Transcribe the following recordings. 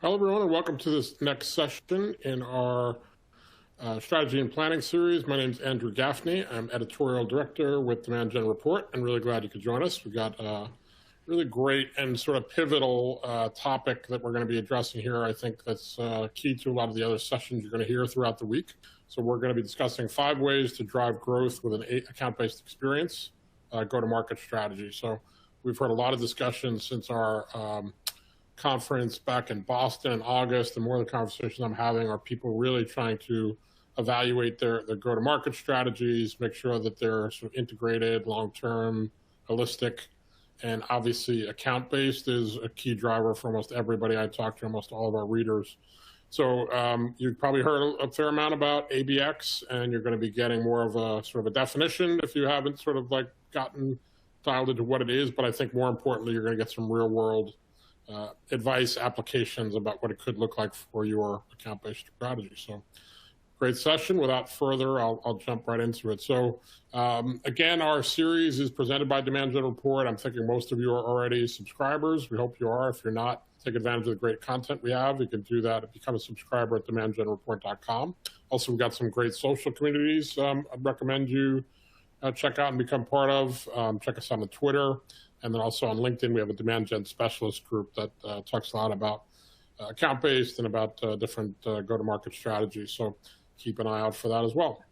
Hello, everyone, and welcome to this next session in our strategy and planning series. My name is Andrew Gaffney. I'm editorial director with Demand Gen Report, and really glad you could join us. We've got a really great and sort of pivotal topic that we're going to be addressing here. I think that's key to a lot of the other sessions you're going to hear throughout the week. So we're going to be discussing 5 ways to drive growth with an account-based experience, go-to-market strategy. So we've heard a lot of discussions since our conference back in Boston in August, and more of the conversations I'm having are people really trying to evaluate their go-to-market strategies, make sure that they're sort of integrated, long-term, holistic, and obviously account-based is a key driver for almost everybody I talk to, almost all of our readers. So you've probably heard a fair amount about ABX, and you're going to be getting more of a sort of a definition if you haven't sort of like gotten dialed into what it is, but I think more importantly, you're going to get some real-world advice, applications about what it could look like for your account-based strategy. So great session. Without further, I'll jump right into it. So again, our series is presented by Demand Gen Report. I'm thinking most of you are already subscribers. We hope you are. If you're not, take advantage of the great content we have. You can do that. Become a subscriber at demandgenreport.com. Also, we've got some great social communities I'd recommend you check out and become part of. Check us out on Twitter. And then also on LinkedIn, we have a Demand Gen specialist group that talks a lot about account-based and about different go-to-market strategies. So keep an eye out for that as well.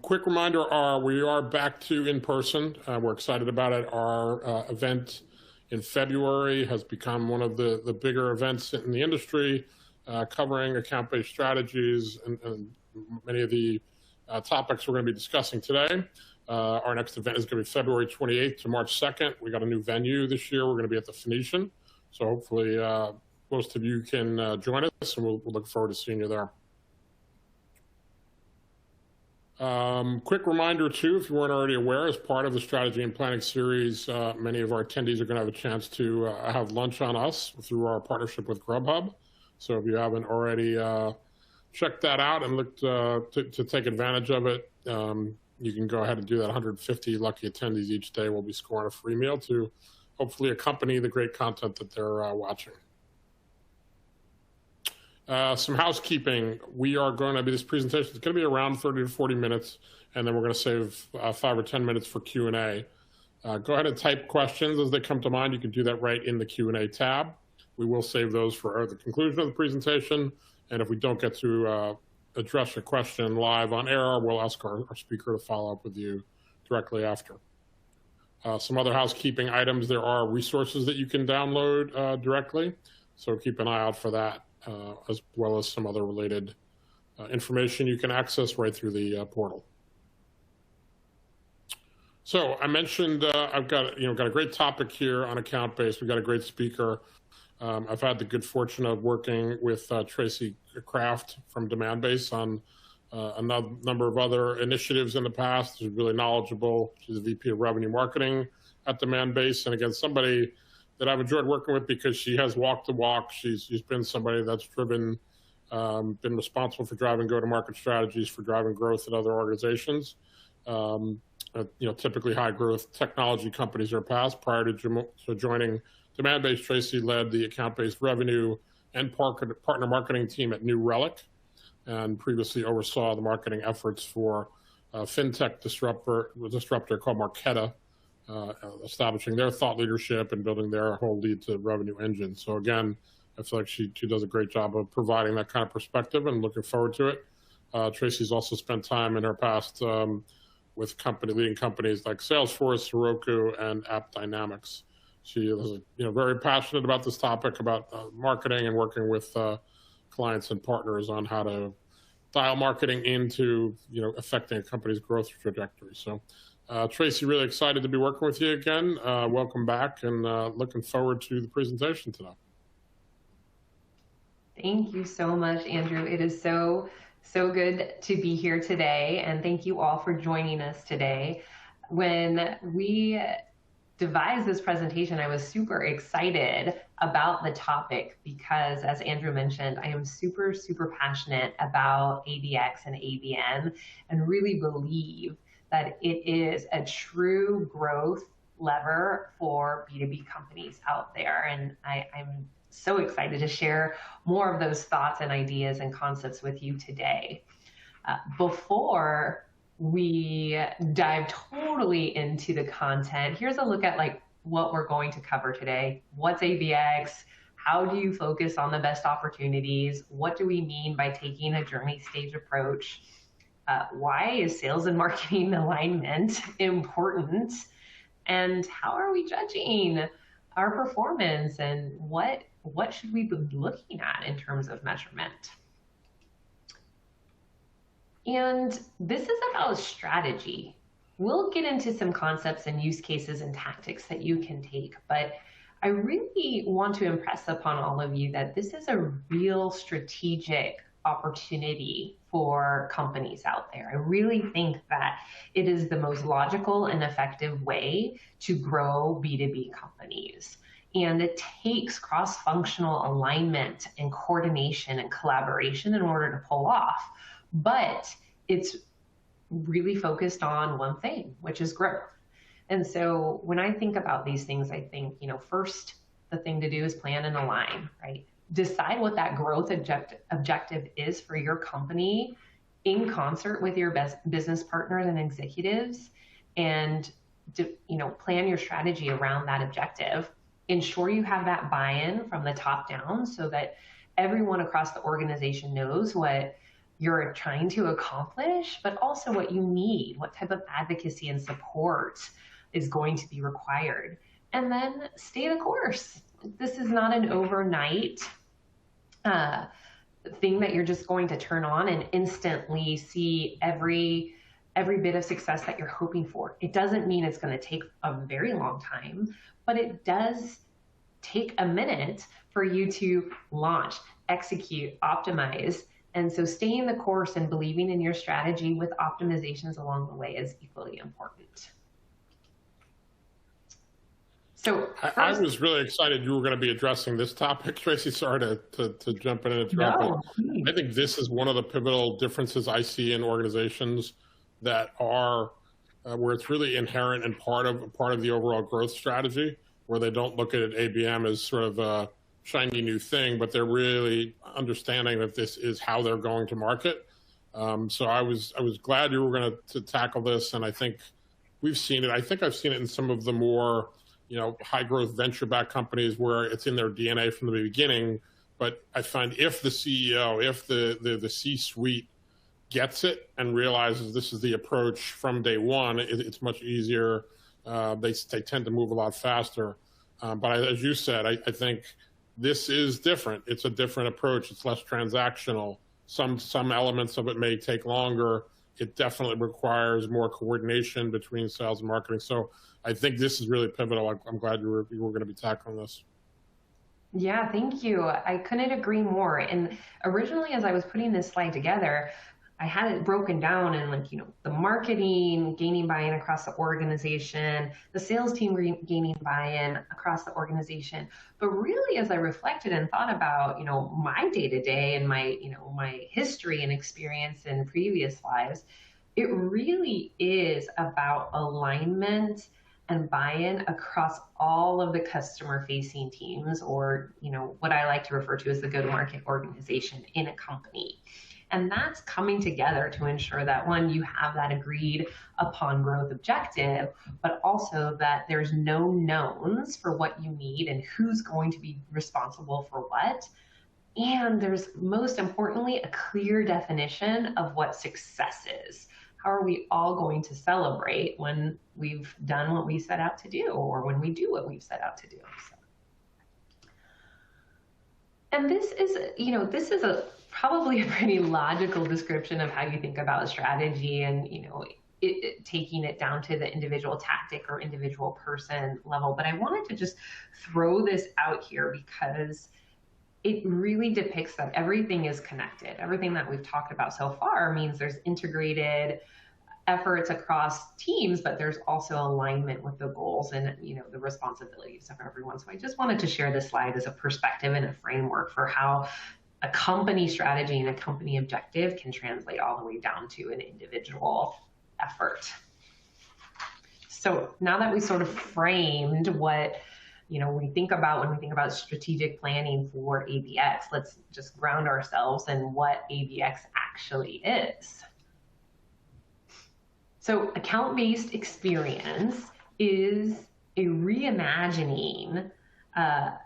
Quick reminder, we are back to in-person. We're excited about it. Our event in February has become one of the bigger events in the industry, covering account-based strategies and many of the topics we're going to be discussing today. Our next event is going to be February 28th to March 2nd. We got a new venue this year. We're going to be at the Phoenician. So hopefully most of you can join us, and we'll look forward to seeing you there. Quick reminder, too, if you weren't already aware, as part of the strategy and planning series, many of our attendees are going to have a chance to have lunch on us through our partnership with Grubhub. So if you haven't already checked that out and looked to take advantage of it, you can go ahead and do that. 150 lucky attendees each day will be scoring a free meal to hopefully accompany the great content that they're watching. Some housekeeping. We are going to be, this presentation is going to be around 30 to 40 minutes, and then we're going to save 5 or 10 minutes for Q&A. Go ahead and type questions as they come to mind. You can do that right in the Q&A tab. We will save those for the conclusion of the presentation, and if we don't get to address your question live on air, we'll ask our speaker to follow up with you directly after. Some other housekeeping items, there are resources that you can download directly, so keep an eye out for that, as well as some other related information you can access right through the portal. So I mentioned I've got a great topic here on account-based. We've got a great speaker. I've had the good fortune of working with Tracy Kraft from Demandbase on a number of other initiatives in the past. She's really knowledgeable. She's a VP of Revenue Marketing at Demandbase. And again, somebody that I've enjoyed working with because she has walked the walk. She's been somebody that's been responsible for driving go-to-market strategies, for driving growth at other organizations. Typically high-growth technology companies in her past. Prior to joining Demandbase, Tracy led the account-based revenue and partner marketing team at New Relic, and previously oversaw the marketing efforts for a fintech disruptor called Marqeta, establishing their thought leadership and building their whole lead to revenue engine. So again, I feel like she does a great job of providing that kind of perspective, and looking forward to it. Tracy's also spent time in her past with leading companies like Salesforce, Heroku, and AppDynamics. She is very passionate about this topic, about marketing and working with clients and partners on how to dial marketing into affecting a company's growth trajectory. So Tracy, really excited to be working with you again. Welcome back, and looking forward to the presentation today. Thank you so much, Andrew. It is so good to be here today, and thank you all for joining us today. When we devised this presentation, I was super excited about the topic because, as Andrew mentioned, I am super passionate about ABX and ABM, and really believe that it is a true growth lever for B2B companies out there. And I'm so excited to share more of those thoughts and ideas and concepts with you today. Before we dive totally into the content, here's a look at like what we're going to cover today. What's ABX? How do you focus on the best opportunities? What do we mean by taking a journey stage approach? Why is sales and marketing alignment important? And how are we judging our performance? And what should we be looking at in terms of measurement? And this is about strategy. We'll get into some concepts and use cases and tactics that you can take, but I really want to impress upon all of you that this is a real strategic opportunity for companies out there. I really think that it is the most logical and effective way to grow B2B companies. And it takes cross-functional alignment and coordination and collaboration in order to pull off. But it's really focused on one thing, which is growth. And so when I think about these things, I think, first, the thing to do is plan and align, right? Decide what that growth objective is for your company in concert with your business partners and executives, and plan your strategy around that objective. Ensure you have that buy-in from the top down so that everyone across the organization knows what you're trying to accomplish, but also what you need, what type of advocacy and support is going to be required. And then stay the course. This is not an overnight thing that you're just going to turn on and instantly see every bit of success that you're hoping for. It doesn't mean it's going to take a very long time, but it does take a minute for you to launch, execute, optimize. And so staying the course and believing in your strategy with optimizations along the way is equally important. So I was really excited you were going to be addressing this topic, Tracy. Sorry to jump in and interrupt. No. I think this is one of the pivotal differences I see in organizations that are where it's really inherent and part of the overall growth strategy, where they don't look at ABM as sort of a shiny new thing, but they're really understanding that this is how they're going to market. So I was glad you were going to tackle this, and I think we've seen it. I think I've seen it in some of the more high growth venture backed companies where it's in their DNA from the beginning. But I find if the CEO, if the C-suite gets it and realizes this is the approach from day one, it's much easier. They tend to move a lot faster. But as you said, I think this is different. It's a different approach. It's less transactional. Some elements of it may take longer. It definitely requires more coordination between sales and marketing. So I think this is really pivotal. I'm glad you were going to be tackling this. Yeah, thank you. I couldn't agree more. And originally, as I was putting this slide together, I had it broken down in the marketing gaining buy-in across the organization, the sales team gaining buy-in across the organization. But really, as I reflected and thought about, my day-to-day and my history and experience in previous lives, it really is about alignment and buy-in across all of the customer-facing teams, or what I like to refer to as the go-to-market organization in a company. And that's coming together to ensure that, one, you have that agreed upon growth objective, but also that there's no knowns for what you need and who's going to be responsible for what. And there's, most importantly, a clear definition of what success is. How are we all going to celebrate when we've done what we set out to do, or when we do what we've set out to do? So. And this is probably a pretty logical description of how you think about a strategy, and taking it down to the individual tactic or individual person level. But I wanted to just throw this out here because it really depicts that everything is connected. Everything that we've talked about so far means there's integrated efforts across teams, but there's also alignment with the goals and the responsibilities of everyone. So I just wanted to share this slide as a perspective and a framework for how a company strategy and a company objective can translate all the way down to an individual effort. So now that we sort of framed what, we think about when we think about strategic planning for ABX, let's just ground ourselves in what ABX actually is. So account-based experience is a reimagining a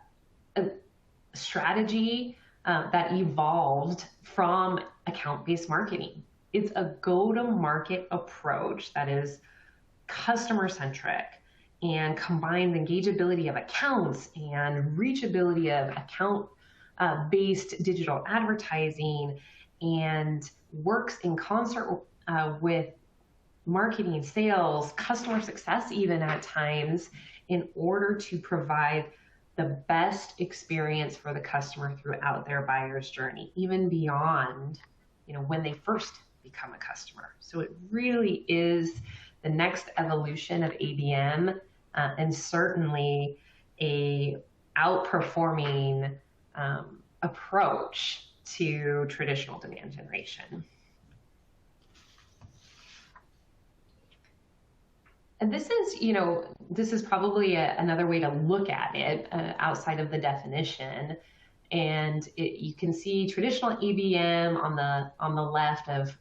strategy that evolved from account-based marketing. It's a go-to-market approach that is customer-centric and combines engageability of accounts and reachability of account-based digital advertising, and works in concert with marketing, sales, customer success even at times, in order to provide the best experience for the customer throughout their buyer's journey, even beyond, when they first become a customer. So it really is the next evolution of ABM, and certainly a outperforming approach to traditional demand generation. And this is probably another way to look at it outside of the definition. And you can see traditional ABM on the left of,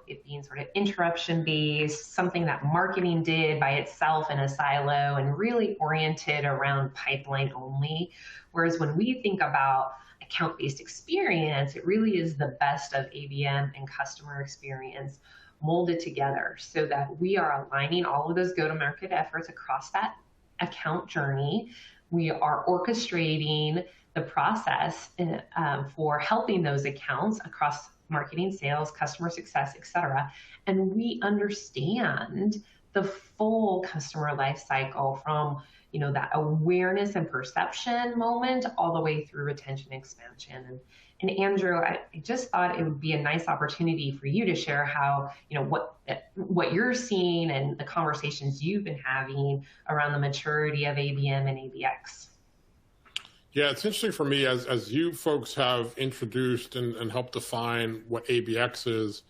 it being sort of interruption based, something that marketing did by itself in a silo and really oriented around pipeline only. Whereas when we think about account-based experience, it really is the best of ABM and customer experience molded together so that we are aligning all of those go-to-market efforts across that account journey. We are orchestrating the process for helping those accounts across marketing, sales, customer success, et cetera. And we understand the full customer life cycle from that awareness and perception moment all the way through retention expansion. And Andrew, I just thought it would be a nice opportunity for you to share how, what you're seeing and the conversations you've been having around the maturity of ABM and ABX. Yeah, it's interesting for me as you folks have introduced and helped define what ABX is,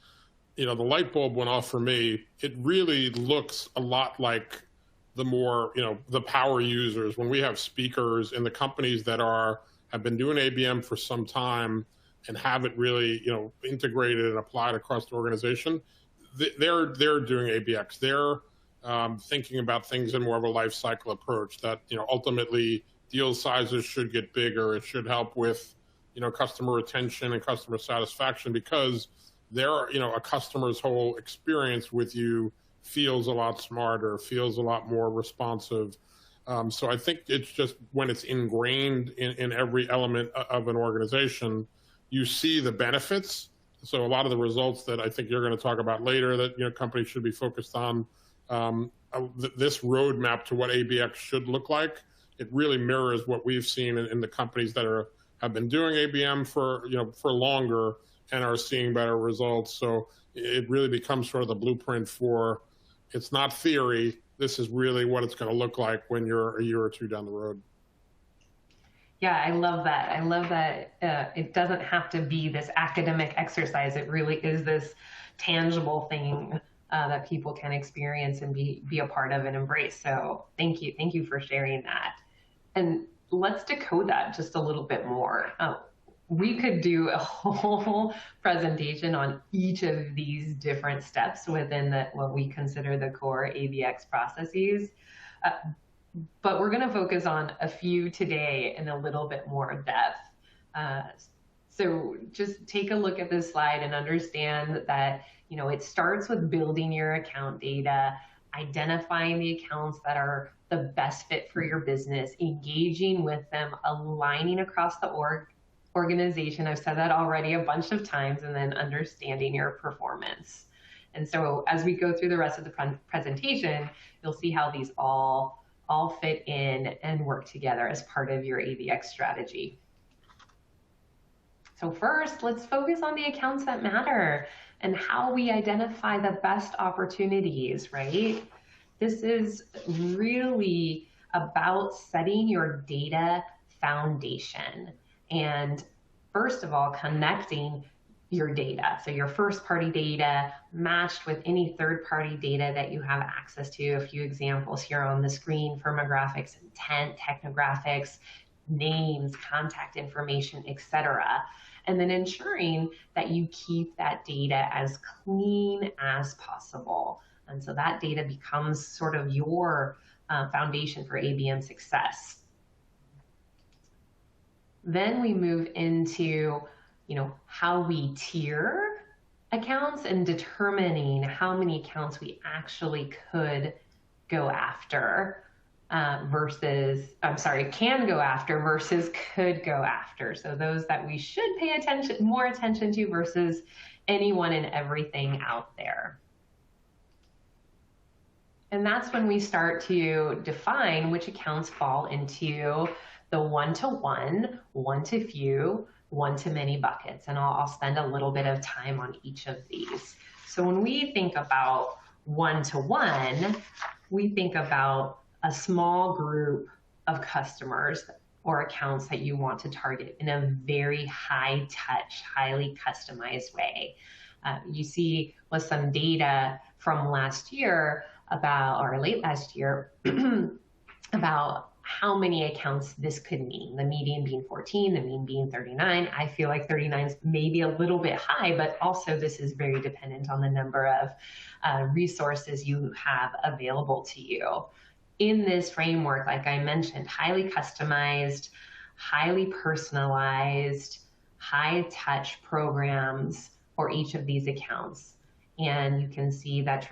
the light bulb went off for me. It really looks a lot like the more, the power users. When we have speakers in the companies that have been doing ABM for some time and have it really, integrated and applied across the organization, they're doing ABX. They're thinking about things in more of a life cycle approach that, ultimately deal sizes should get bigger. It should help with, customer retention and customer satisfaction, because a customer's whole experience with you feels a lot smarter, feels a lot more responsive. So I think it's just when it's ingrained in every element of an organization, you see the benefits. So a lot of the results that I think you're going to talk about later that companies should be focused on, this roadmap to what ABX should look like, it really mirrors what we've seen in the companies that have been doing ABM for longer and are seeing better results. So it really becomes sort of the blueprint for, it's not theory. This is really what it's going to look like when you're a year or two down the road. Yeah, I love that. I love that it doesn't have to be this academic exercise. It really is this tangible thing that people can experience and be a part of and embrace. So thank you. Thank you for sharing that. And let's decode that just a little bit more. We could do a whole presentation on each of these different steps within what we consider the core ABX processes. But we're going to focus on a few today in a little bit more depth. So just take a look at this slide and understand that, it starts with building your account data, identifying the accounts that are the best fit for your business, engaging with them, aligning across the organization. I've said that already a bunch of times, and then understanding your performance. And so as we go through the rest of the presentation, you'll see how these all fit in and work together as part of your ABX strategy. So first, let's focus on the accounts that matter and how we identify the best opportunities, right? This is really about setting your data foundation. And first of all, connecting your data. So your first party data matched with any third party data that you have access to. A few examples here on the screen: firmographics, intent, technographics, names, contact information, etc. And then ensuring that you keep that data as clean as possible. And so that data becomes sort of your foundation for ABM success. Then we move into, how we tier accounts and determining how many accounts we actually could go after can go after versus could go after. So those that we should pay more attention to versus anyone and everything out there. And that's when we start to define which accounts fall into the one-to-one, one-to-few, one-to-many buckets. And I'll spend a little bit of time on each of these. So when we think about one-to-one, we think about a small group of customers or accounts that you want to target in a very high touch, highly customized way. You see with some data from last year late last year, about how many accounts this could mean. The median being 14, the mean being 39. I feel like 39 is maybe a little bit high, but also this is very dependent on the number of resources you have available to you. In this framework, like I mentioned, highly customized, highly personalized, high touch programs for each of these accounts. And you can see that,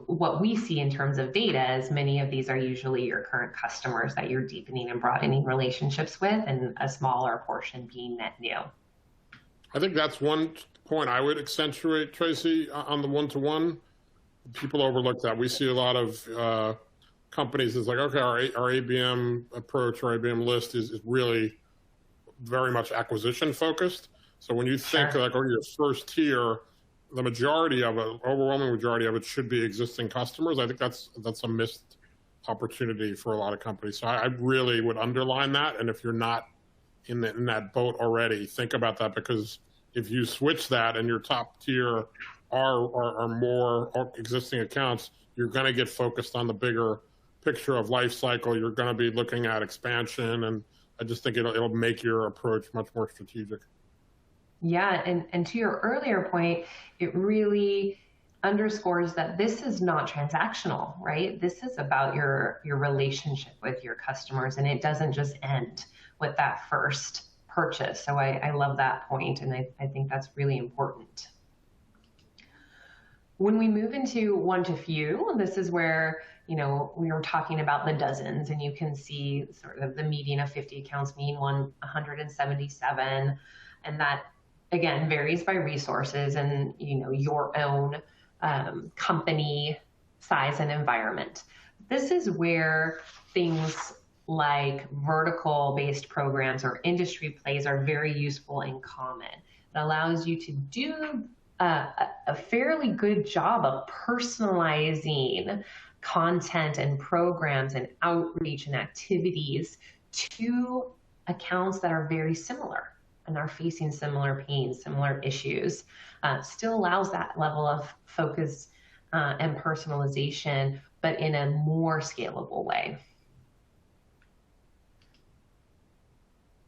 what we see in terms of data is many of these are usually your current customers that you're deepening and broadening relationships with, and a smaller portion being net new. I think that's one point I would accentuate, Tracy, on the one-to-one. People overlook that. We see a lot of companies that's like, okay, our ABM approach or ABM list is really very much acquisition focused. So when you think like on your first tier, the majority of it, overwhelming majority of it, should be existing customers. I think that's a missed opportunity for a lot of companies. So I really would underline that. And if you're not in that boat already, think about that, because if you switch that and your top tier are more existing accounts, you're going to get focused on the bigger picture of life cycle. You're going to be looking at expansion, and I just think it'll make your approach much more strategic. Yeah, and to your earlier point, it really underscores that this is not transactional, right? This is about your relationship with your customers, and it doesn't just end with that first purchase. So I love that point, and I think that's really important. When we move into one-to-few, this is where, we were talking about the dozens, and you can see sort of the median of 50 accounts, mean 177, and that, again, varies by resources and, your own company size and environment. This is where things like vertical-based programs or industry plays are very useful and common. It allows you to do a fairly good job of personalizing content and programs and outreach and activities to accounts that are very similar and are facing similar pains, similar issues. Still allows that level of focus and personalization, but in a more scalable way.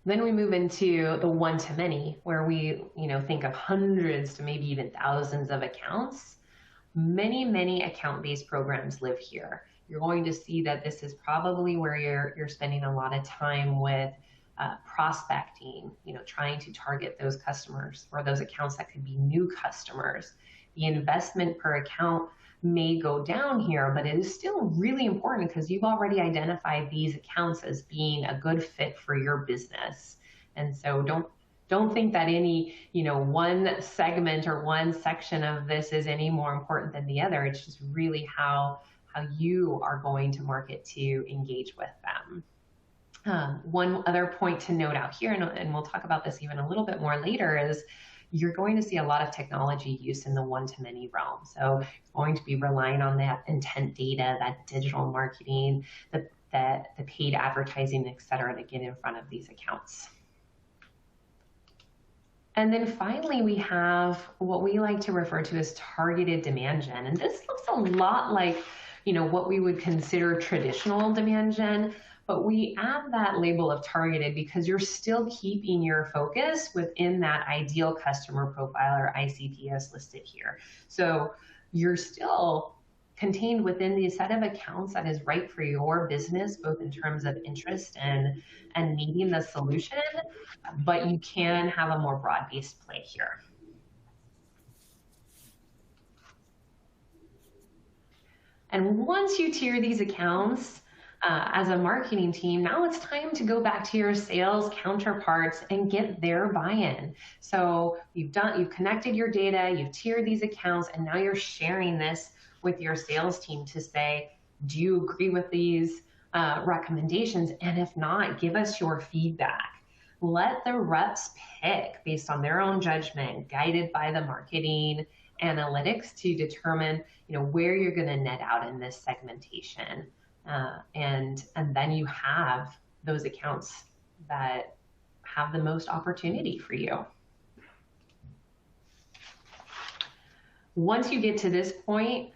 Then we move into the one-to-many, where we, think of hundreds to maybe even thousands of accounts. Many account-based programs live here. You're going to see that this is probably where you're spending a lot of time with prospecting, trying to target those customers or those accounts that could be new customers. The investment per account may go down here, but it is still really important because you've already identified these accounts as being a good fit for your business. And so don't think that any, one segment or one section of this is any more important than the other. It's just really how you are going to market to engage with them. One other point to note out here, and we'll talk about this even a little bit more later, is you're going to see a lot of technology use in the one-to-many realm. So you're going to be relying on that intent data, that digital marketing, the paid advertising, et cetera, to get in front of these accounts. And then finally, we have what we like to refer to as targeted demand gen. And this looks a lot like, what we would consider traditional demand gen, but we add that label of targeted because you're still keeping your focus within that ideal customer profile, or ICP, as listed here. So you're still contained within the set of accounts that is right for your business, both in terms of interest and needing the solution, but you can have a more broad-based play here. And once you tier these accounts, as a marketing team, now it's time to go back to your sales counterparts and get their buy-in. So you've connected your data, you've tiered these accounts, and now you're sharing this with your sales team to say, do you agree with these recommendations? And if not, give us your feedback. Let the reps pick based on their own judgment, guided by the marketing analytics, to determine where you're going to net out in this segmentation. And then you have those accounts that have the most opportunity for you. Once you get to this point,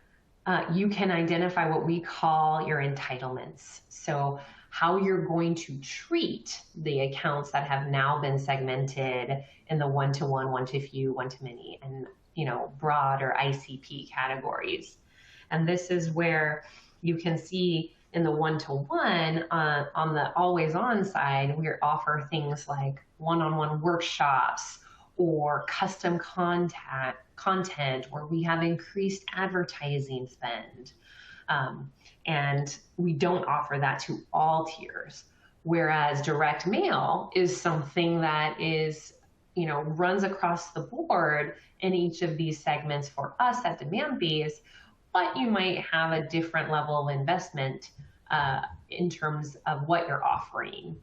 you can identify what we call your entitlements. So how you're going to treat the accounts that have now been segmented in the one-to-one, one-to-few, one-to-many, and broad or ICP categories. And this is where you can see in the one-to-one, on the always-on side, we offer things like one-on-one workshops or custom content where we have increased advertising spend. And we don't offer that to all tiers. Whereas direct mail is something that is, runs across the board in each of these segments for us at Demandbase, but you might have a different level of investment in terms of what you're offering.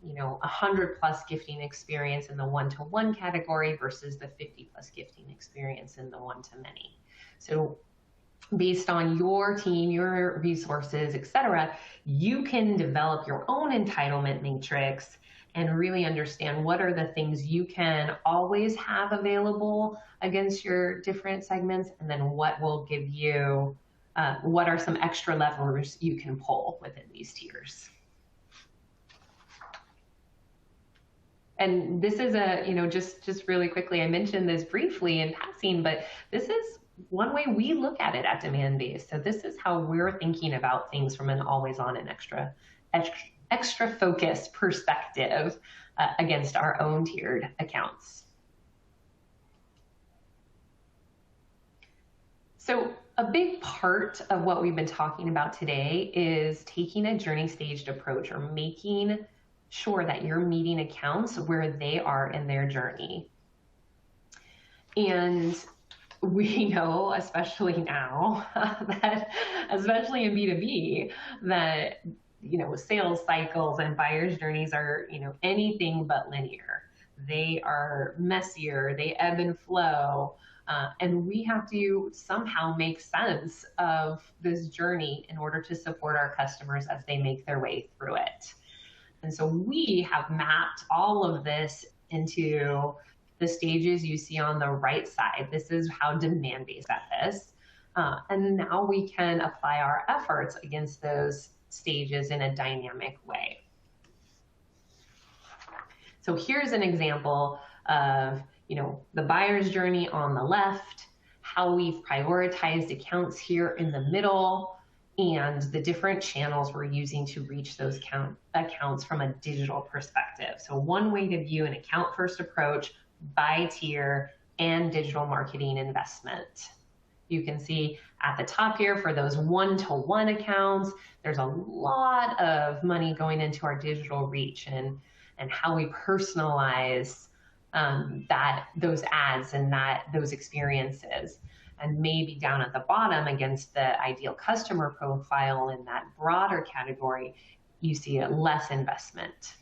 100+ gifting experience in the one-to-one category versus the 50+ gifting experience in the one-to-many. So based on your team, your resources, etc., you can develop your own entitlement matrix and really understand what are the things you can always have available against your different segments, and then what will give you, what are some extra levers you can pull within these tiers. And this is just really quickly, I mentioned this briefly in passing, but this is one way we look at it at Demandbase. So this is how we're thinking about things from an always on and extra focused perspective against our own tiered accounts. So a big part of what we've been talking about today is taking a journey staged approach, or making sure that you're meeting accounts where they are in their journey. And we know, especially now, that especially in B2B, that sales cycles and buyers' journeys are anything but linear. They are messier, they ebb and flow, and we have to somehow make sense of this journey in order to support our customers as they make their way through it. And so we have mapped all of this into the stages you see on the right side. This is how Demandbase at this. And now we can apply our efforts against those stages in a dynamic way. So here's an example of, the buyer's journey on the left, how we've prioritized accounts here in the middle, and the different channels we're using to reach those accounts from a digital perspective. So one way to view an account-first approach by tier and digital marketing investment. You can see at the top here for those one-to-one accounts, there's a lot of money going into our digital reach and how we personalize those ads and those experiences. And maybe down at the bottom against the ideal customer profile in that broader category, you see less investment.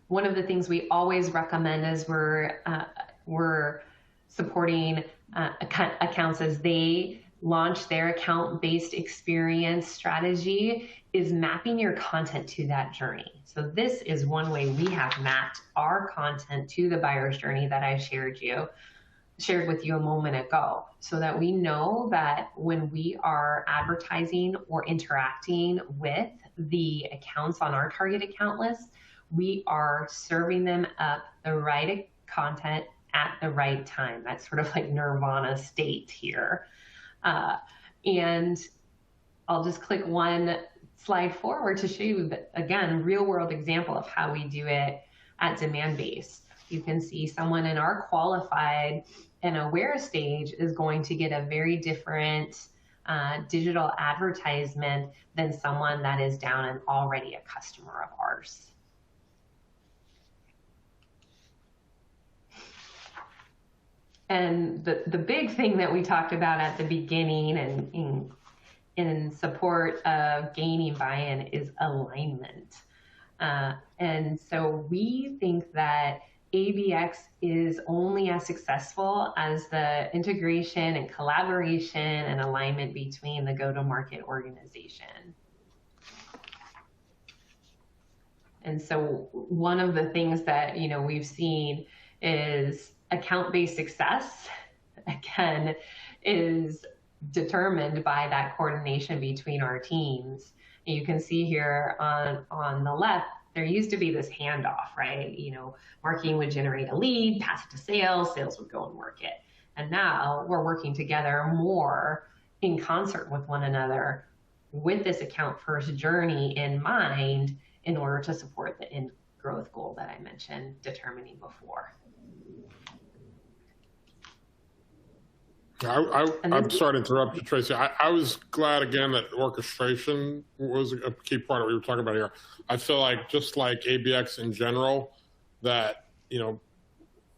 One of the things we always recommend is we're supporting accounts as they launch their account-based experience strategy is mapping your content to that journey. So this is one way we have mapped our content to the buyer's journey that I shared with you a moment ago, so that we know that when we are advertising or interacting with the accounts on our target account list, we are serving them up the right content at the right time. That's sort of like nirvana state here. And I'll just click one slide forward to show you, again, real world example of how we do it at Demandbase. You can see someone in our qualified and aware stage is going to get a very different digital advertisement than someone that is down and already a customer of ours. And the big thing that we talked about at the beginning and in support of gaining buy-in is alignment. And so we think that ABX is only as successful as the integration and collaboration and alignment between the go-to-market organization. And so one of the things that we've seen is account-based success, again, is determined by that coordination between our teams. And you can see here on the left, there used to be this handoff, right? Marketing would generate a lead, pass it to sales, sales would go and work it. And now we're working together more in concert with one another with this account first journey in mind in order to support the end growth goal that I mentioned determining before. I'm sorry to interrupt you, Tracy. I was glad again that orchestration was a key part of what we were talking about here. I feel like just like ABX in general, that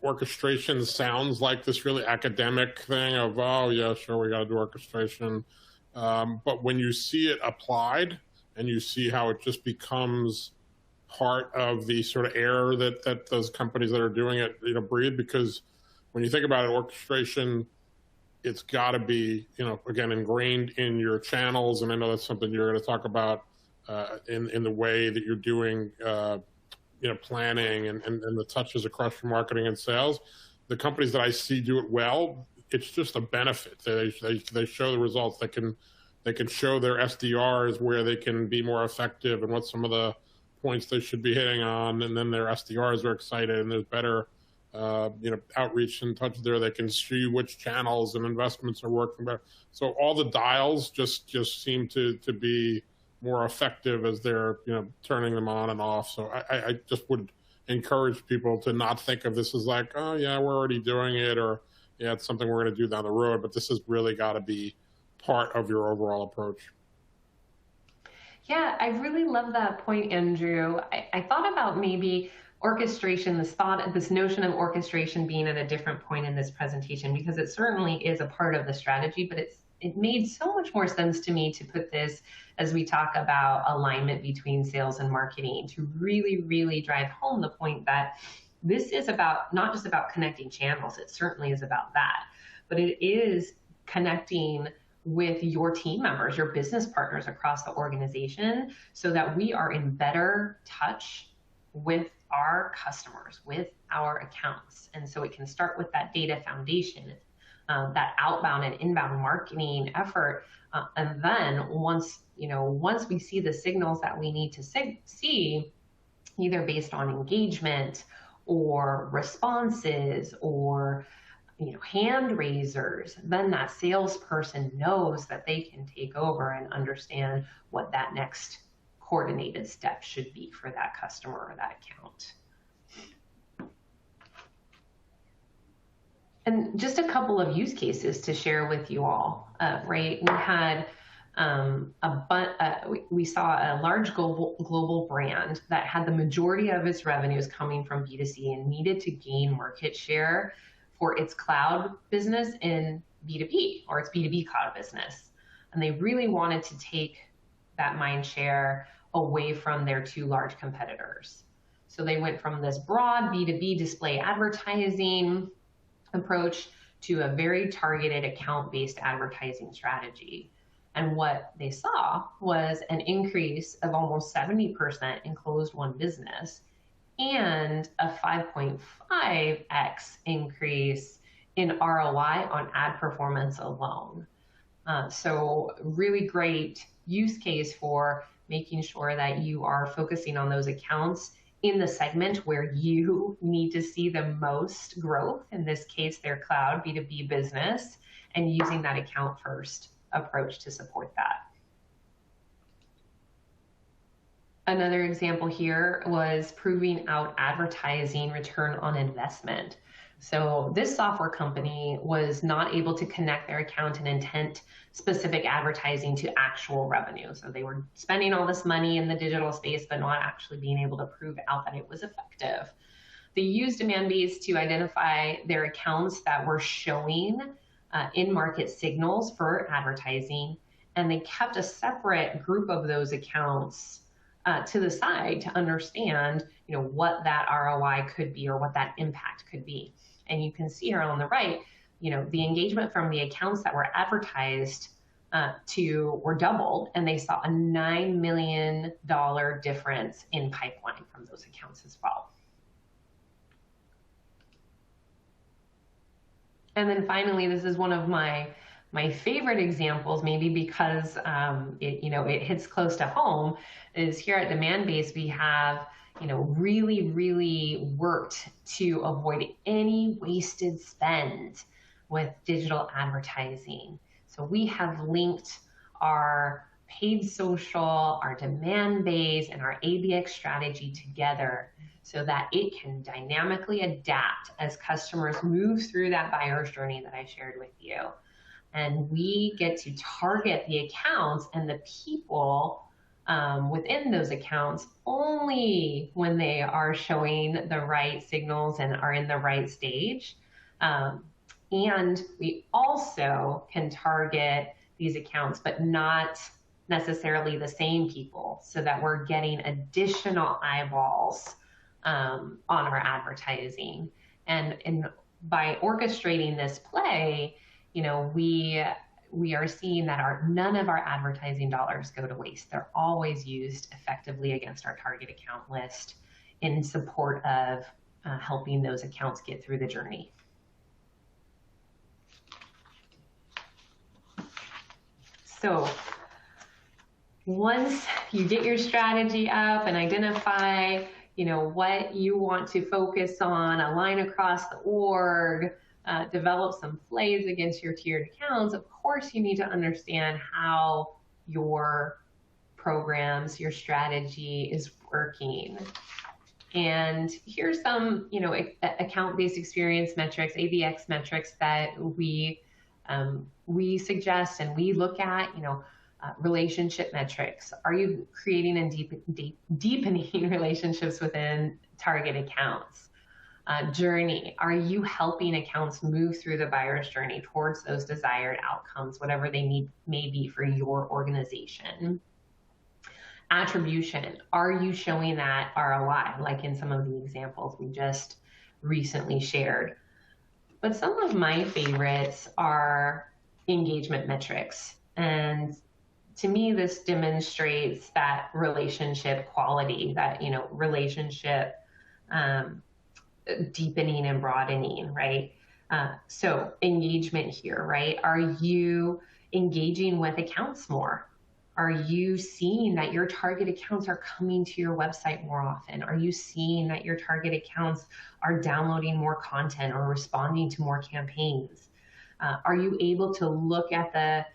orchestration sounds like this really academic thing of, oh yeah, sure, we got to do orchestration. But when you see it applied and you see how it just becomes part of the sort of air that those companies that are doing it breathe, because when you think about it, orchestration, it's got to be, again, ingrained in your channels. And I know that's something you're going to talk about in the way that you're doing, planning and the touches across your marketing and sales. The companies that I see do it well, it's just a benefit. They show the results. They can show their SDRs where they can be more effective and what some of the points they should be hitting on. And then their SDRs are excited and there's better outreach and touch there. They can see which channels and investments are working better. So all the dials just seem to be more effective as they're turning them on and off. So I just would encourage people to not think of this as like, oh yeah, we're already doing it, or yeah, it's something we're going to do down the road. But this has really got to be part of your overall approach. Yeah, I really love that point, Andrew. I thought about maybe orchestration, this notion of orchestration being at a different point in this presentation, because it certainly is a part of the strategy, but it made so much more sense to me to put this as we talk about alignment between sales and marketing, to really, really drive home the point that this is about not just about connecting channels. It certainly is about that, but it is connecting with your team members, your business partners across the organization, so that we are in better touch with our customers, with our accounts. And so it can start with that data foundation, that outbound and inbound marketing effort. And then once we see the signals that we need to see, either based on engagement or responses or hand raisers, then that salesperson knows that they can take over and understand what that next coordinated step should be for that customer or that account. And just a couple of use cases to share with you all, right? We had we saw a large global brand that had the majority of its revenues coming from B2C and needed to gain market share for its cloud business in B2B, or its B2B cloud business. And they really wanted to take that mind share away from their two large competitors. So they went from this broad B2B display advertising approach to a very targeted account-based advertising strategy. And what they saw was an increase of almost 70% in closed won business and a 5.5x increase in ROI on ad performance alone. So really great use case for making sure that you are focusing on those accounts in the segment where you need to see the most growth, in this case, their cloud B2B business, and using that account first approach to support that. Another example here was proving out advertising return on investment. So this software company was not able to connect their account and intent specific advertising to actual revenue. So they were spending all this money in the digital space, but not actually being able to prove out that it was effective. They used Demandbase to identify their accounts that were showing in-market signals for advertising, and they kept a separate group of those accounts to the side to understand, what that ROI could be or what that impact could be. And you can see here on the right, the engagement from the accounts that were advertised were doubled, and they saw a $9 million difference in pipeline from those accounts as well. And then finally, this is one of my favorite examples, maybe because it hits close to home, is here at Demandbase, we have really worked to avoid any wasted spend with digital advertising. So we have linked our paid social, our Demandbase, and our ABX strategy together so that it can dynamically adapt as customers move through that buyer's journey that I shared with you. And we get to target the accounts and the people within those accounts only when they are showing the right signals and are in the right stage. And we also can target these accounts, but not necessarily the same people, so that we're getting additional eyeballs on our advertising. And by orchestrating this play, we are seeing that none of our advertising dollars go to waste. They're always used effectively against our target account list in support of helping those accounts get through the journey. So once you get your strategy up and identify, what you want to focus on, align across the org, develop some plays against your tiered accounts, of course you need to understand how your programs, your strategy is working. And here's some, account-based experience metrics, ABX metrics that we suggest and we look at, relationship metrics. Are you creating and deepening relationships within target accounts? Journey. Are you helping accounts move through the buyer's journey towards those desired outcomes, whatever they may be for your organization? Attribution. Are you showing that ROI, like in some of the examples we just recently shared? But some of my favorites are engagement metrics. And to me, this demonstrates that relationship quality, that, relationship deepening and broadening, right? So engagement here, right? Are you engaging with accounts more? Are you seeing that your target accounts are coming to your website more often? Are you seeing that your target accounts are downloading more content or responding to more campaigns? Are you able to look at the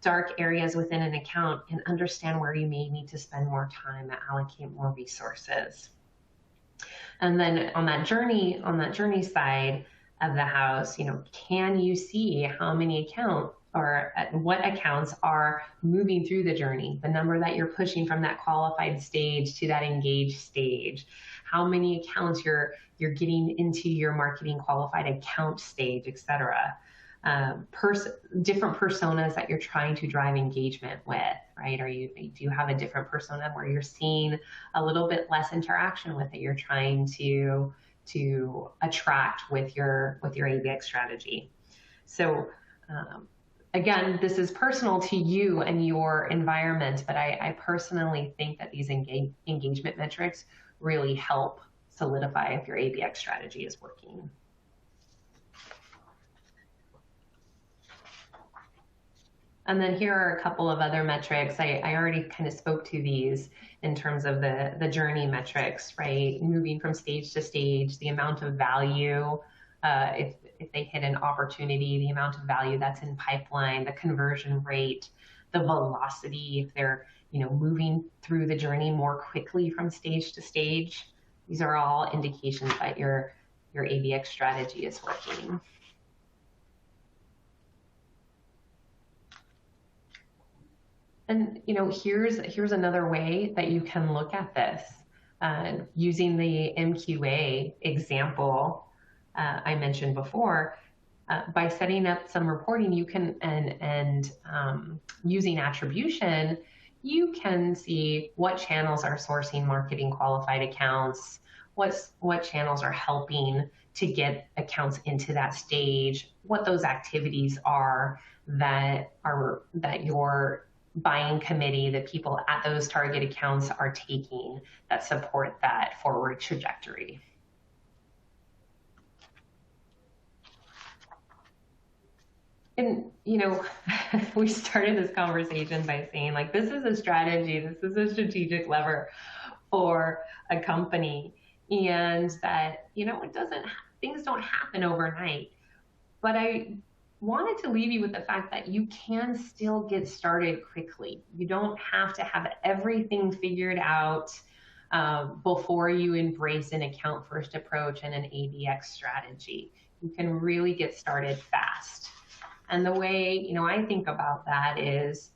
dark areas within an account and understand where you may need to spend more time and allocate more resources? And then on that journey side of the house, can you see how many accounts or what accounts are moving through the journey, the number that you're pushing from that qualified stage to that engaged stage, how many accounts you're getting into your marketing qualified account stage, et cetera. Different personas that you're trying to drive engagement with, right? Do you have a different persona where you're seeing a little bit less interaction with it? You're trying to to attract with your ABX strategy. So again, this is personal to you and your environment, but I personally think that these engagement metrics really help solidify if your ABX strategy is working. And then here are a couple of other metrics. I already kind of spoke to these in terms of the journey metrics, right? Moving from stage to stage, the amount of value, if they hit an opportunity, the amount of value that's in pipeline, the conversion rate, the velocity, if they're moving through the journey more quickly from stage to stage. These are all indications that your ABX strategy is working. And here's another way that you can look at this. Using the MQA example I mentioned before, by setting up some reporting, you can and using attribution, you can see what channels are sourcing marketing qualified accounts, what channels are helping to get accounts into that stage, what those activities are that your buying committee, the people at those target accounts are taking that support that forward trajectory. And, we started this conversation by saying, like, this is a strategy, this is a strategic lever for a company, and that, things don't happen overnight. But I wanted to leave you with the fact that you can still get started quickly. You don't have to have everything figured out before you embrace an account first approach and an ABX strategy. You can really get started fast. And the way, I think about that is,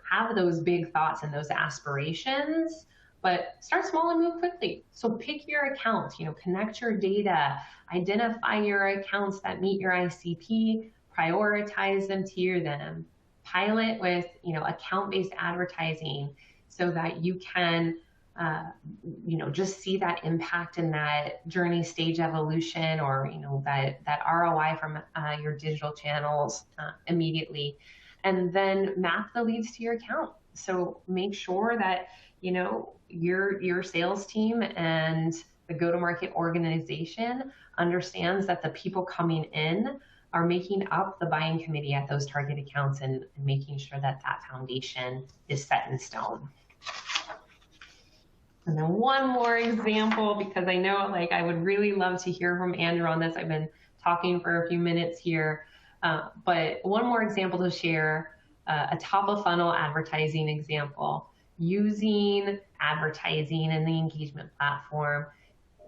have those big thoughts and those aspirations, but start small and move quickly. So pick your accounts, connect your data, identify your accounts that meet your ICP, prioritize them, tier them, pilot with, account-based advertising so that you can, just see that impact in that journey stage evolution or, that ROI from your digital channels immediately, and then map the leads to your account. So make sure that, your sales team and the go-to-market organization understands that the people coming in are making up the buying committee at those target accounts and making sure that that foundation is set in stone. And then one more example, because I know I would really love to hear from Andrew on this. I've been talking for a few minutes here, but one more example to share, a top of funnel advertising example. Using advertising in the engagement platform,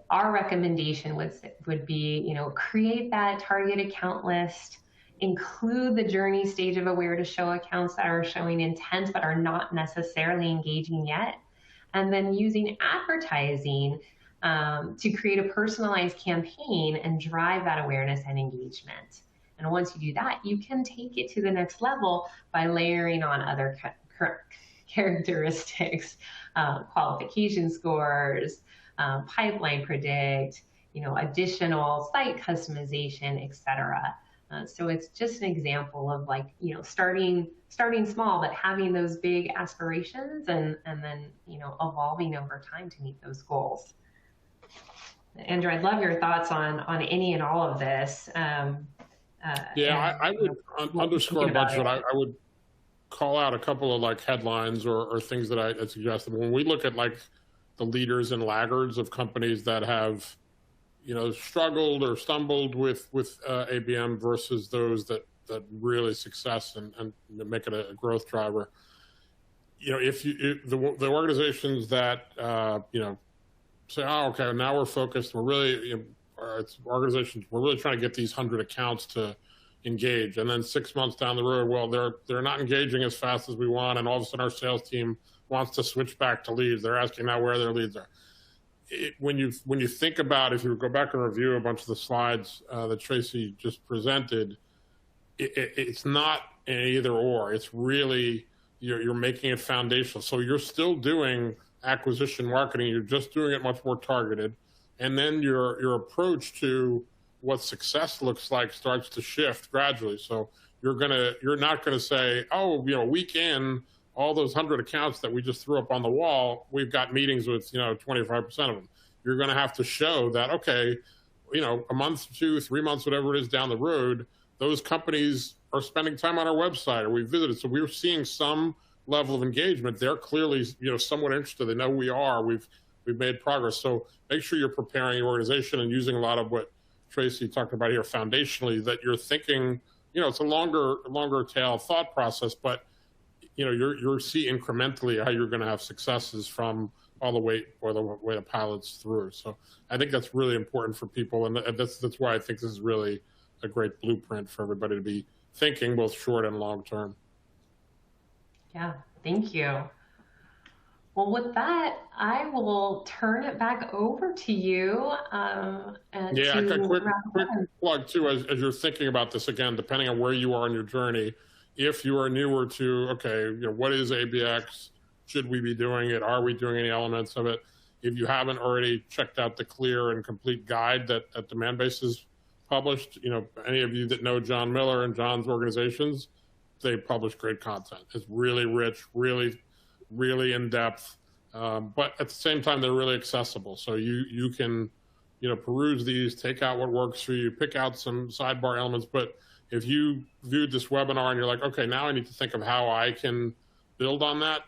our recommendation would be, create that target account list, include the journey stage of where to show accounts that are showing intent but are not necessarily engaging yet, and then using advertising to create a personalized campaign and drive that awareness and engagement. And once you do that, you can take it to the next level by layering on other characteristics, qualification scores, pipeline predict, additional site customization, etc. So it's just an example of starting small, but having those big aspirations and then, evolving over time to meet those goals. Andrew, I'd love your thoughts on any and all of this. I would underscore a bunch of it. I would call out a couple of headlines or things that I suggested. When we look at the leaders and laggards of companies that have, struggled or stumbled with ABM versus those that really success and make it a growth driver. If the organizations that say, oh, okay, now we're focused, we're really it's organizations, we're really trying to get these 100 accounts to engage, and then 6 months down the road, well, they're not engaging as fast as we want, and all of a sudden our sales team wants to switch back to leads. They're asking now where their leads are. When you think about, if you go back and review a bunch of the slides that Tracy just presented, it's not an either or. It's really, you're making it foundational. So you're still doing acquisition marketing. You're just doing it much more targeted. and then your approach to what success looks like starts to shift gradually. So you're not gonna say, oh, week in, all those 100 accounts that we just threw up on the wall, we've got meetings with 25% of them. You're gonna have to show that, okay, a month, 2, 3 months, whatever it is down the road, those companies are spending time on our website, or we visited. So we're seeing some level of engagement. They're clearly, somewhat interested. They know we are. We've made progress. So make sure you're preparing your organization and using a lot of what Tracy talked about here foundationally, that you're thinking, it's a longer tail thought process, but you're see incrementally how you're going to have successes from all the way the pilot's through. So I think that's really important for people, and that's why I think this is really a great blueprint for everybody to be thinking, both short and long term. Yeah, thank you. Well, with that, I will turn it back over to you. Yeah, a quick plug too, as you're thinking about this, again, depending on where you are in your journey, if you are newer to, okay, what is ABX? Should we be doing it? Are we doing any elements of it? If you haven't already checked out the clear and complete guide that Demandbase has published, any of you that know John Miller and John's organizations, they publish great content. It's really rich, really in depth, but at the same time, they're really accessible. So you can, peruse these, take out what works for you, pick out some sidebar elements. But if you viewed this webinar and you're like, okay, now I need to think of how I can build on that,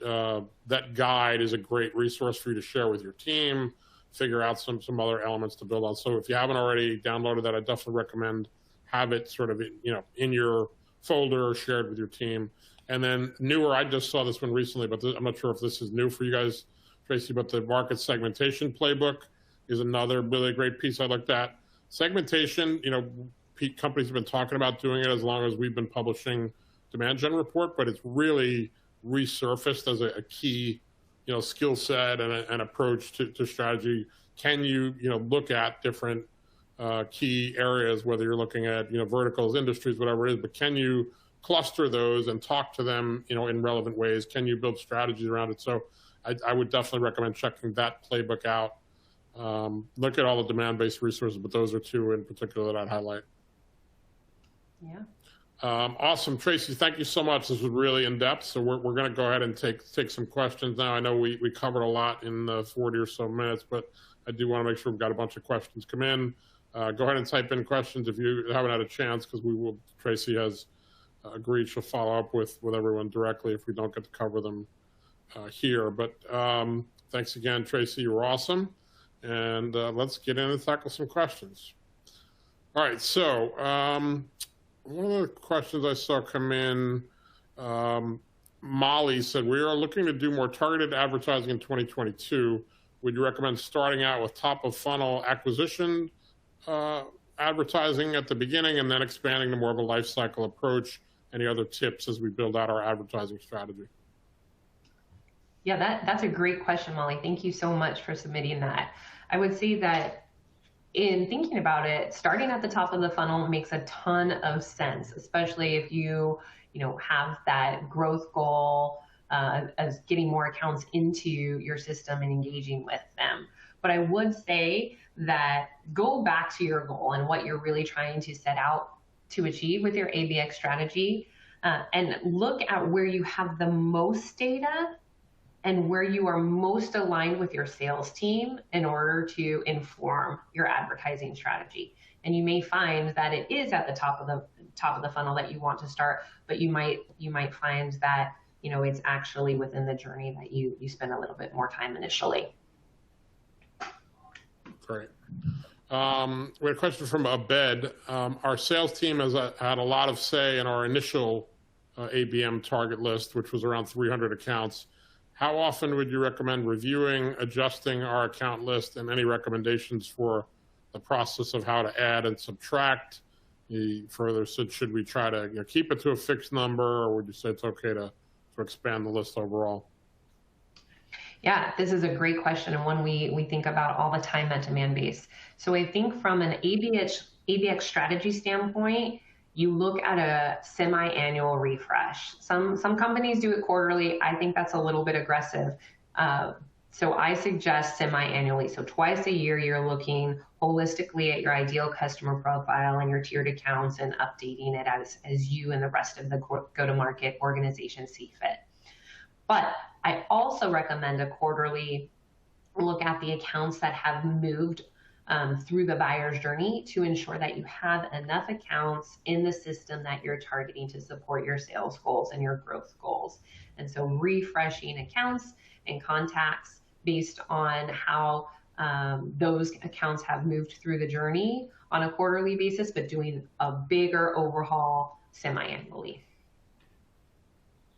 that guide is a great resource for you to share with your team, figure out some other elements to build on. So if you haven't already downloaded that, I definitely recommend have it sort of, in your folder or shared with your team. And then newer, I just saw this one recently, but I'm not sure if this is new for you guys, Tracy, but the market segmentation playbook is another really great piece I looked at. Segmentation, companies have been talking about doing it as long as we've been publishing Demand Gen Report, but it's really resurfaced as a key, skill set and an approach to strategy. Can you, look at different key areas, whether you're looking at, verticals, industries, whatever it is, but can you cluster those and talk to them, in relevant ways? Can you build strategies around it? So I would definitely recommend checking that playbook out. Look at all the demand-based resources, but those are two in particular that I'd highlight. Yeah. Awesome, Tracy, thank you so much. This was really in-depth, so we're going to go ahead and take some questions now. I know we covered a lot in the 40 or so minutes, but I do want to make sure we've got a bunch of questions come in. Go ahead and type in questions if you haven't had a chance, because Tracy has agreed she'll follow up with everyone directly if we don't get to cover them here. But thanks again, Tracy, you were awesome. And let's get in and tackle some questions. All right, so one of the questions I saw come in, Molly said, we are looking to do more targeted advertising in 2022. Would you recommend starting out with top of funnel acquisition advertising at the beginning and then expanding to more of a life cycle approach? Any other tips as we build out our advertising strategy? Yeah, that's a great question, Molly. Thank you so much for submitting that. I would say that in thinking about it, starting at the top of the funnel makes a ton of sense, especially if you have that growth goal as getting more accounts into your system and engaging with them. But I would say that go back to your goal and what you're really trying to set out to achieve with your ABX strategy, and look at where you have the most data and where you are most aligned with your sales team in order to inform your advertising strategy. And you may find that it is at the top of the funnel that you want to start, but you might find that it's actually within the journey that you spend a little bit more time initially. Great. We had a question from Abed. Our sales team has had a lot of say in our initial ABM target list, which was around 300 accounts. How often would you recommend reviewing, adjusting our account list, and any recommendations for the process of how to add and subtract? He further said, should we try to keep it to a fixed number, or would you say it's okay to expand the list overall? Yeah, this is a great question, and one we think about all the time at Demandbase. So I think from an ABX strategy standpoint, you look at a semi-annual refresh. Some companies do it quarterly. I think that's a little bit aggressive. So I suggest semi-annually. So twice a year, you're looking holistically at your ideal customer profile and your tiered accounts and updating it as you and the rest of the go-to-market organization see fit. But I also recommend a quarterly look at the accounts that have moved through the buyer's journey to ensure that you have enough accounts in the system that you're targeting to support your sales goals and your growth goals. And so refreshing accounts and contacts based on how those accounts have moved through the journey on a quarterly basis, but doing a bigger overhaul semi-annually.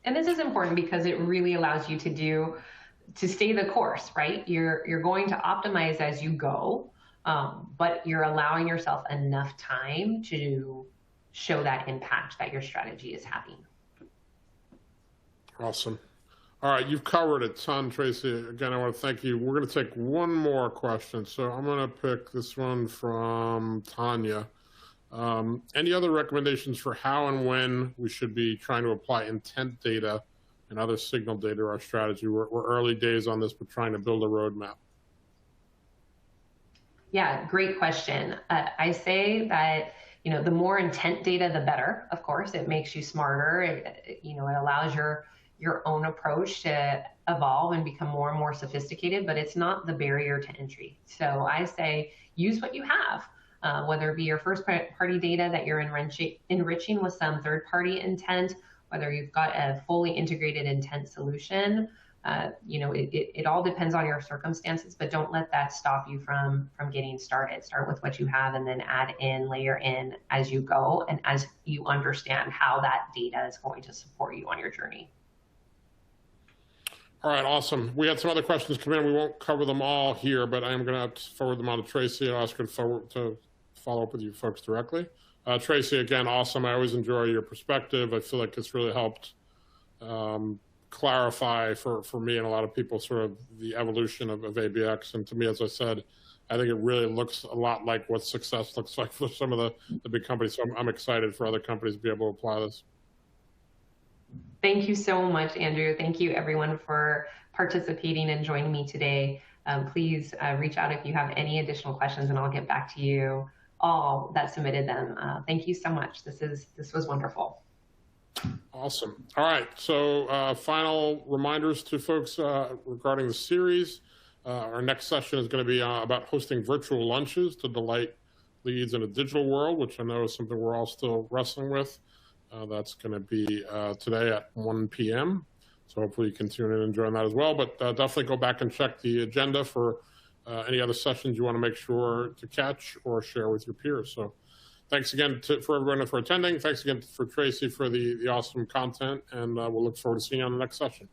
And this is important because it really allows you to stay the course, right? You're going to optimize as you go, but you're allowing yourself enough time to show that impact that your strategy is having. Awesome. All right, you've covered a ton, Tracy. Again, I want to thank you. We're going to take one more question. So I'm going to pick this one from Tanya. Any other recommendations for how and when we should be trying to apply intent data and other signal data to our strategy? We're early days on this, but trying to build a roadmap. Yeah, great question. I say that, the more intent data, the better. Of course, it makes you smarter. It allows your own approach to evolve and become more and more sophisticated, but it's not the barrier to entry. So I say use what you have, whether it be your first party data that you're enriching with some third party intent, whether you've got a fully integrated intent solution. It all depends on your circumstances, but don't let that stop you from getting started. Start with what you have and then add in, layer in as you go and as you understand how that data is going to support you on your journey. All right, awesome. We had some other questions come in. We won't cover them all here, but I am going to forward them on to Tracy. I'll ask her to follow up with you folks directly. Tracy, again, awesome. I always enjoy your perspective. I feel like it's really helped clarify for me and a lot of people sort of the evolution of ABX. And to me, as I said, I think it really looks a lot like what success looks like for some of the big companies. So I'm excited for other companies to be able to apply this. Thank you so much, Andrew. Thank you, everyone, for participating and joining me today. Please reach out if you have any additional questions, and I'll get back to you all that submitted them. Thank you so much. This was wonderful. Awesome. All right. So final reminders to folks regarding the series. Our next session is going to be about hosting virtual lunches to delight leads in a digital world, which I know is something we're all still wrestling with. That's going to be today at 1 p.m. So hopefully you can tune in and join that as well. But definitely go back and check the agenda for any other sessions you want to make sure to catch or share with your peers. So thanks again for everyone for attending. Thanks again for Tracy for the awesome content. And we'll look forward to seeing you on the next session.